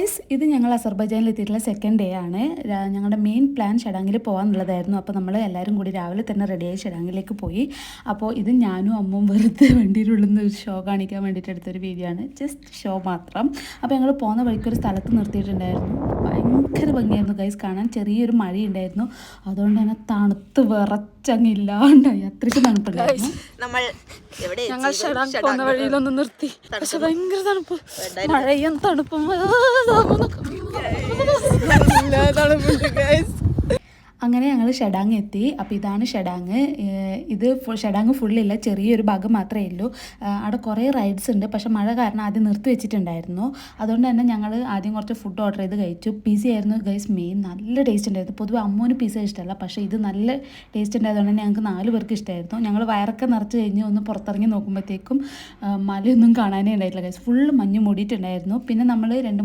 Guys, ഇത് ഞങ്ങൾ അസർബൈജാനിൽ എത്തിയിട്ടുള്ള സെക്കൻഡ് ഡേ ആണ്. ഞങ്ങളുടെ മെയിൻ പ്ലാൻ ഷെഡാങ്ങിൽ പോകാമെന്നുള്ളതായിരുന്നു. അപ്പോൾ നമ്മൾ എല്ലാവരും കൂടി രാവിലെ തന്നെ റെഡിയായി ഷെഡാങ്ങിലേക്ക് പോയി. അപ്പോൾ ഇത് ഞാനും അമ്മും വെറുതെ വണ്ടിയിലുള്ളുന്ന ഒരു ഷോ കാണിക്കാൻ വേണ്ടിയിട്ട് എടുത്തൊരു വീഡിയോ ആണ്, ജസ്റ്റ് ഷോ മാത്രം. അപ്പോൾ ഞങ്ങൾ പോകുന്ന വഴിക്ക് ഒരു സ്ഥലത്ത് നിർത്തിയിട്ടുണ്ടായിരുന്നു. ഭയങ്കര ഭംഗിയായിരുന്നു ഗൈസ് കാണാൻ. ചെറിയൊരു മഴയുണ്ടായിരുന്നു, അതുകൊണ്ട് തന്നെ തണുത്ത് വിറച്ചങ്ങില്ലാണ്ടായി, അത്രയ്ക്ക് തണുപ്പുണ്ടായിരുന്നു. ഞങ്ങൾ ഷെഡാങ് പോകുന്ന വഴിയിലൊന്ന് നിർത്തി, പക്ഷെ ഭയങ്കര തണുപ്പ്, മഴയും തണുപ്പും അങ്ങനെ ഞങ്ങൾ ഷെഡാങ് എത്തി. അപ്പോൾ ഇതാണ് ഷെഡാങ്. ഇത് ഷെഡാങ് ഫുള്ളില്ല, ചെറിയൊരു ഭാഗം മാത്രമേ ഉള്ളൂ. അവിടെ കുറേ റൈഡ്സ് ഉണ്ട്, പക്ഷേ മഴ കാരണം ആദ്യം നിർത്തി വെച്ചിട്ടുണ്ടായിരുന്നു. അതുകൊണ്ട് തന്നെ ഞങ്ങൾ ആദ്യം കുറച്ച് ഫുഡ് ഓർഡർ ചെയ്ത് കഴിച്ചു. പിസ ആയിരുന്നു ഗൈസ് മെയിൻ. നല്ല ടേസ്റ്റ് ഉണ്ടായിരുന്നു. പൊതുവെ അമ്മൂന് പിസ ഇഷ്ടമല്ല, പക്ഷേ ഇത് നല്ല ടേസ്റ്റ് ഉണ്ടായതുകൊണ്ട് തന്നെ ഞങ്ങൾക്ക് 4 പേർക്ക് ഇഷ്ടമായിരുന്നു. ഞങ്ങൾ വയറൊക്കെ നിറച്ച് കഴിഞ്ഞ് ഒന്ന് പുറത്തിറങ്ങി നോക്കുമ്പോഴത്തേക്കും മലയൊന്നും കാണാനേ ഉണ്ടായിട്ടില്ല ഗൈസ്. ഫുള്ള് മഞ്ഞ് മൂടിയിട്ടുണ്ടായിരുന്നു. പിന്നെ നമ്മൾ 2-3